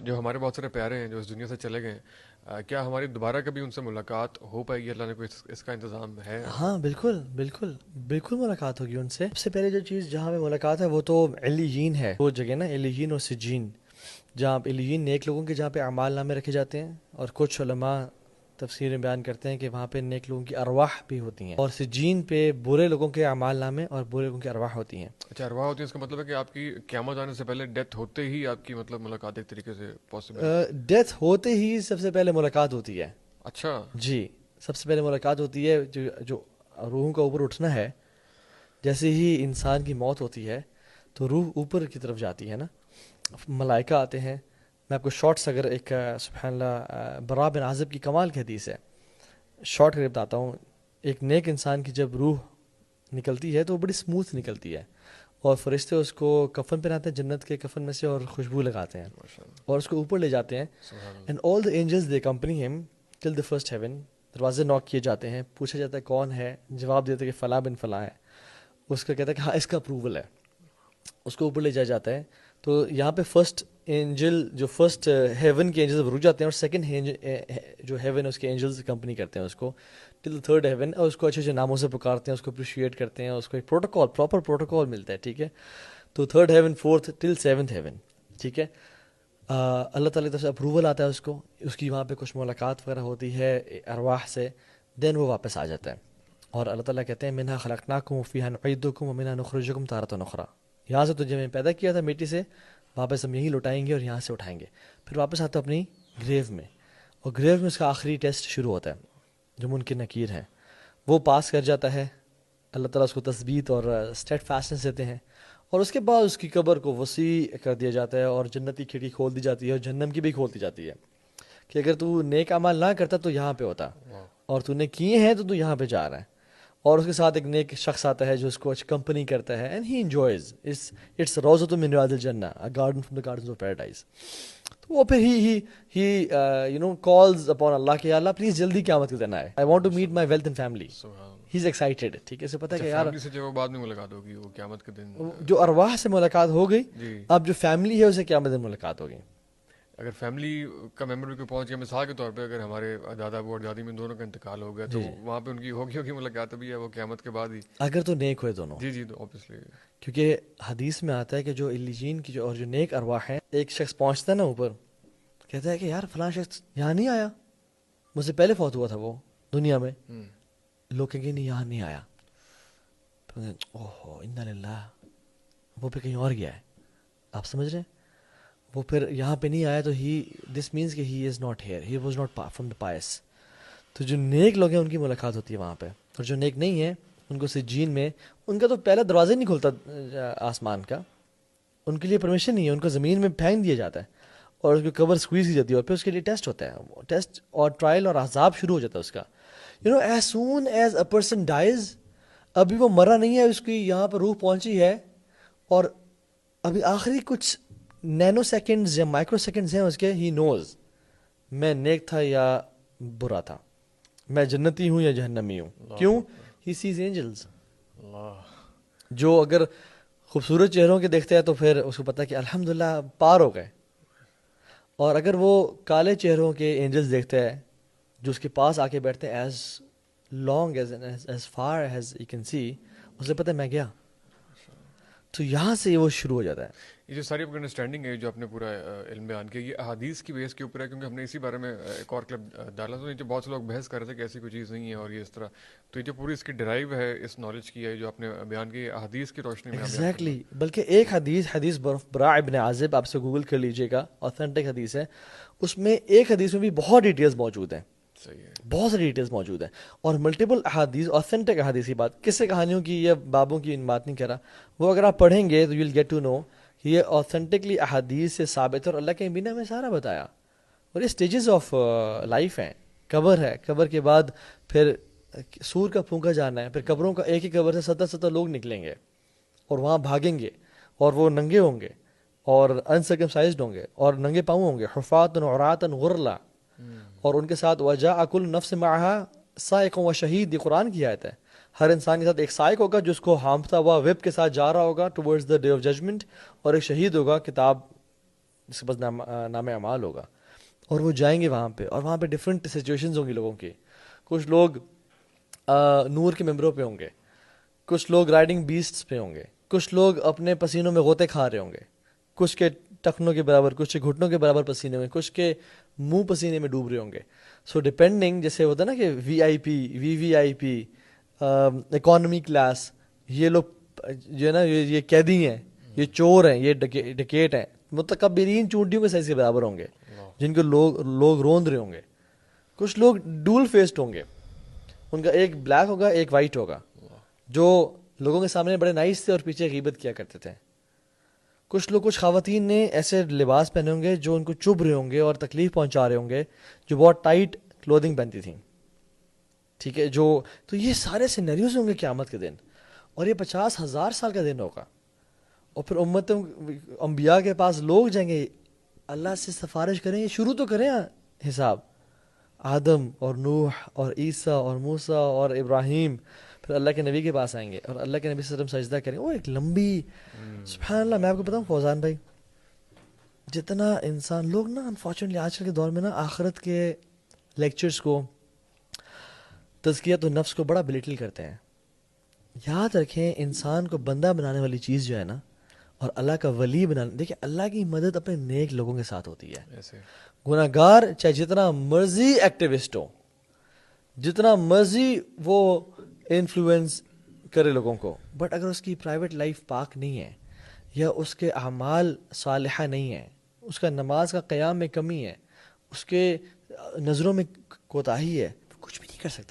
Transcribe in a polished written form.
جو ہمارے بہت سارے پیارے ہیں جو اس دنیا سے چلے گئے ہیں، کیا ہماری دوبارہ کبھی ان سے ملاقات ہو پائے گی؟ اللہ نے کوئی اس کا انتظام ہے؟ ہاں بالکل بالکل بالکل ملاقات ہوگی ان سے. سب سے پہلے جو چیز جہاں پہ ملاقات ہے وہ تو علیین ہے. وہ جگہ نا علیین اور سجین، جہاں علیین نیک لوگوں کے جہاں پہ اعمال نامے رکھے جاتے ہیں، اور کچھ علماء تفسیر میں بیان کرتے ہیں کہ وہاں پہ نیک لوگوں کی ارواح بھی ہوتی ہیں، اور سجین پہ برے لوگوں کے اعمال نامے اور برے لوگوں کی ارواح ہوتی ہیں. اچھا، ارواح ہوتی ہے، اس کا مطلب ہے کہ آپ کی قیامت آنے سے پہلے ڈیتھ ہوتے ہی آپ کی مطلب ملاقات ایک طریقے سے پاسبل ہے؟ ڈیتھ ہوتے ہی سب سے پہلے ملاقات ہوتی ہے. اچھا. جی، سب سے پہلے ملاقات ہوتی ہے. جو روحوں کا اوپر اٹھنا ہے، جیسے ہی انسان کی موت ہوتی ہے تو روح اوپر کی طرف جاتی ہے نا، ملائکہ آتے ہیں. میں آپ کو شارٹس اگر ایک سبحان اللہ برا بن عازب کی کمال کی حدیث ہے، شارٹ کر بتاتا ہوں. ایک نیک انسان کی جب روح نکلتی ہے تو وہ بڑی سموتھ نکلتی ہے، اور فرشتے اس کو کفن پہناتے ہیں جنت کے کفن میں سے، اور خوشبو لگاتے ہیں اور اس کو اوپر لے جاتے ہیں. And all the angels they company ہم ٹل دا فرسٹ ہیون. دروازے ناک کیے جاتے ہیں، پوچھا جاتا ہے کون ہے، جواب دیتے کہ فلاں بن فلاں ہے. اس کا کہتا ہے کہ ہاں اس کا اپروول ہے، اس کو اوپر لے جایا جاتا ہے. تو یہاں پہ فرسٹ اینجل جو فرسٹ ہیون کے اینجلز رک جاتے ہیں، اور سیکنڈ جو ہیون ہے اس کے اینجلز کمپنی کرتے ہیں اس کو ٹل تھرڈ ہیون، اور اس کو اچھے اچھے ناموں سے پکارتے ہیں، اس کو اپریشیٹ کرتے ہیں، اس کو ایک پروٹوکال پراپر پروٹوکال ملتا ہے. ٹھیک ہے، تو تھرڈ ہیون، فورتھ ٹل سیونتھ ہیون. ٹھیک ہے، اللہ تعالیٰ کی طرف سے اپروول آتا ہے اس کی وہاں پہ کچھ ملاقات وغیرہ ہوتی ہے ارواح سے، دین وہ واپس آ جاتا ہے. اور اللہ تعالیٰ کہتے ہیں منہا خلقناکم وفیہا نعیدکم ومنہا نخرجکم تارۃ اخری. یہاں سے تجھے میں پیدا کیا تھا مٹی سے، واپس ہم یہی لوٹائیں گے اور یہاں سے اٹھائیں گے. پھر واپس آتا اپنی گریو میں، اور گریو میں اس کا آخری ٹیسٹ شروع ہوتا ہے جو منکر نکیر ہے. وہ پاس کر جاتا ہے، اللہ تعالیٰ اس کو تثبیت اور اسٹیڈ فاسٹنس دیتے ہیں، اور اس کے بعد اس کی قبر کو وسیع کر دیا جاتا ہے، اور جنت کی کھڑکی کھول دی جاتی ہے، اور جہنم کی بھی کھول دی جاتی ہے کہ اگر تو نیک اعمال نہ کرتا تو یہاں پہ ہوتا، اور تو نے کیے ہیں تو یہاں پہ جا رہا ہے. اور اس کے ساتھ ایک نیک شخص آتا ہے جو اس کو کمپنی کرتا ہے، اینڈ ہی انجوائز اٹس روضۃ من ریاض الجنہ، a garden from the gardens of paradise. تو وہ پھر ہی کالز اپون اللہ کہ اللہ پلیز جلدی قیامت کا دن آئے، I want to meet my wealth and family. He is excited. ٹھیک ہے، اسے پتہ ہے کہ یار فیملی سے جو بعد میں ملاقات ہوگی وہ قیامت کے دن، جو ارواح سے ملاقات ہو گئی، جی. اب جو فیملی ہے اسے قیامت دن ملاقات ہوگی. اگر فیملی کا ممبر بھی کوئی پہنچ گیا، مثال کے طور پہ اگر ہمارے دادا ابو اور دادی میں دونوں کا انتقال ہو گیا تو وہاں پہ ان کی ہوگی ملاقات بھی ہے وہ قیامت کے بعد ہی، اگر تو نیک ہوئے دونوں. جی جی، تو اوبیسلی. کیونکہ حدیث میں آتا ہے کہ جو علیین کی اور جو نیک ارواح ہیں، ایک شخص پہنچتا ہے نا اوپر، کہتا ہے کہ یار فلاں شخص یہاں نہیں آیا، مجھ سے پہلے فوت ہوا تھا وہ دنیا میں. لوگ کہیں گے نہیں یہاں نہیں آیا، اوہ انا للہ، وہ پھر کہیں اور گیا ہے. آپ سمجھ رہے ہیں؟ وہ پھر یہاں پہ نہیں آیا تو دس مینس کہ he is not here, he was not from the pious. تو جو نیک لوگ ہیں ان کی ملاقات ہوتی ہے وہاں پہ، اور جو نیک نہیں ہیں ان کو سجین میں، ان کا تو پہلا دروازہ نہیں کھلتا آسمان کا، ان کے لیے پرمیشن نہیں ہے، ان کو زمین میں پھینک دیا جاتا ہے، اور اس کی قبر سکویز کی جاتی ہے، اور پھر اس کے لیے ٹیسٹ ہوتا ہے، ٹیسٹ اور ٹرائل اور عذاب شروع ہو جاتا ہے اس کا. As soon as a person dies, ابھی وہ مرا نہیں ہے، اس کی یہاں پر روح پہنچی ہے، اور ابھی آخری کچھ نینو سیکنڈز یا مائکرو سیکنڈز ہیں اس کے، ہی نوز میں نیک تھا یا برا تھا، میں جنتی ہوں یا جہنمی ہوں. کیوں؟ ہی سیز اینجلز. جو اگر خوبصورت چہروں کے دیکھتے ہیں تو پھر اس کو پتہ ہے کہ الحمدللہ پار ہو گئے، اور اگر وہ کالے چہروں کے اینجلز دیکھتے ہیں جو اس کے پاس آ کے بیٹھتے ہیں، as long as far as you can see, اسے پتہ ہے میں گیا. تو یہاں سے وہ شروع ہو جاتا ہے. یہ جو ساری انڈرسٹینڈنگ ہے جو آپ نے پورا علم بیان کیا، یہ احادیث کی بیس کے اوپر ہے، کیونکہ ہم نے اسی بارے میں ایک اور کلپ ڈالا تو نیچے بہت سے لوگ بحث کر رہے تھے کہ ایسی کوئی چیز نہیں ہے اور یہ اس طرح. تو یہ جو پوری اس کی ڈرائیو ہے اس نالج کی ہے جو آپ نے بیان کی، احادیث کی روشنی میں. ایگزیکٹلی. بلکہ ایک حدیث برا ابن عازب، آپ سے گوگل کر لیجئے گا، اوتھینٹک حدیث ہے. اس میں ایک حدیث میں بھی بہت ڈیٹیلز موجود ہیں، بہت ساری ڈیٹیلز موجود ہیں، اور ملٹیپل احادیث، اوتھینٹک احادیث کی بات، قصے کہانیوں کی یا بابوں کی بات نہیں کر رہا. وہ اگر آپ پڑھیں گے تو you will get to know کہ یہ اوتھینٹکلی احادیث سے ثابت ہے، اور اللہ کے نبی نے ہمیں سارا بتایا. اور یہ اسٹیجز آف لائف ہیں. قبر ہے، قبر کے بعد پھر سور کا پھونکا جانا ہے، پھر قبروں کا ایک ہی قبر سے 70 لوگ نکلیں گے اور وہاں بھاگیں گے، اور وہ ننگے ہوں گے اور انسرکمسائزڈ ہوں گے اور ننگے پاؤں ہوں گے، حفاۃ عراۃ غرلا، اور ان کے ساتھ وجاء کل نفس معها سائق و شہید. یہ قرآن کی آیت ہے. ہر انسان کے ساتھ ایک سائق ہوگا جو اس کو ہانپتا ہوا ویب کے ساتھ جا رہا ہوگا towards the day of judgment, اور ایک شہید ہوگا کتاب جس کے پاس نام اعمال ہوگا, اور وہ جائیں گے وہاں پہ, اور وہاں پہ ڈفرینٹ سچویشنز ہوں گی لوگوں کی. کچھ لوگ نور کے ممبروں پہ ہوں گے, کچھ لوگ رائڈنگ بیسٹس پہ ہوں گے, کچھ لوگ اپنے پسینوں میں غوطے کھا رہے ہوں گے, کچھ کے ٹخنوں کے برابر, کچھ کے گھٹنوں کے برابر پسینے میں, کچھ کے منہ پسینے میں ڈوب رہے ہوں گے. سو ڈپینڈنگ, جیسے ہوتا ہے نا کہ وی آئی پی, وی آئی پی, اکانومی کلاس, یہ لوگ جو ہے نا یہ قیدی ہیں, یہ چور ہیں, یہ ڈکیٹ ہیں, متکبرین چونٹیوں کے سائز کے برابر ہوں گے جن کو لوگ روند رہے ہوں گے. کچھ لوگ ڈول فیسڈ ہوں گے, ان کا ایک بلیک ہوگا ایک وائٹ ہوگا, جو لوگوں کے سامنے بڑے نائس تھے اور پیچھے غیبت کیا کرتے تھے. کچھ خواتین نے ایسے لباس پہنے ہوں گے جو ان کو چبھ رہے ہوں گے اور تکلیف پہنچا رہے ہوں گے, جو بہت ٹائٹ کلودنگ پہنتی تھیں, ٹھیک ہے. تو یہ سارے سینیریوز ہوں گے قیامت کے دن, اور یہ 50,000 سال کا دن ہوگا. اور پھر امت انبیاء کے پاس لوگ جائیں گے, اللہ سے سفارش کریں, یہ شروع تو کریں حساب, آدم اور نوح اور عیسیٰ اور موسیٰ اور ابراہیم, پھر اللہ کے نبی کے پاس آئیں گے اور اللہ کے نبی صلی اللہ علیہ وسلم سجدہ کریں. وہ ایک لمبی, سبحان اللہ. میں آپ کو بتاؤں فوزان بھائی, جتنا انسان لوگ نا انفارچونیٹلی آج کل کے دور میں نا آخرت کے لیکچرز کو, تزکیۃ النفس کو بڑا بلیٹل کرتے ہیں. یاد رکھیں انسان کو بندہ بنانے والی چیز جو ہے نا, اور اللہ کا ولی بنانے, دیکھیں اللہ کی مدد اپنے نیک لوگوں کے ساتھ ہوتی ہے. گناہ گار چاہے جتنا مرضی ایکٹیوسٹ ہو, جتنا مرضی وہ انفلوئنس کرے لوگوں کو, بٹ اگر اس کی پرائیویٹ لائف پاک نہیں ہے, یا اس کے اعمال صالحہ نہیں ہیں, اس کا نماز کا قیام میں کمی ہے, اس کے نظروں میں کوتاہی ہے, کچھ بھی نہیں کر سکتا.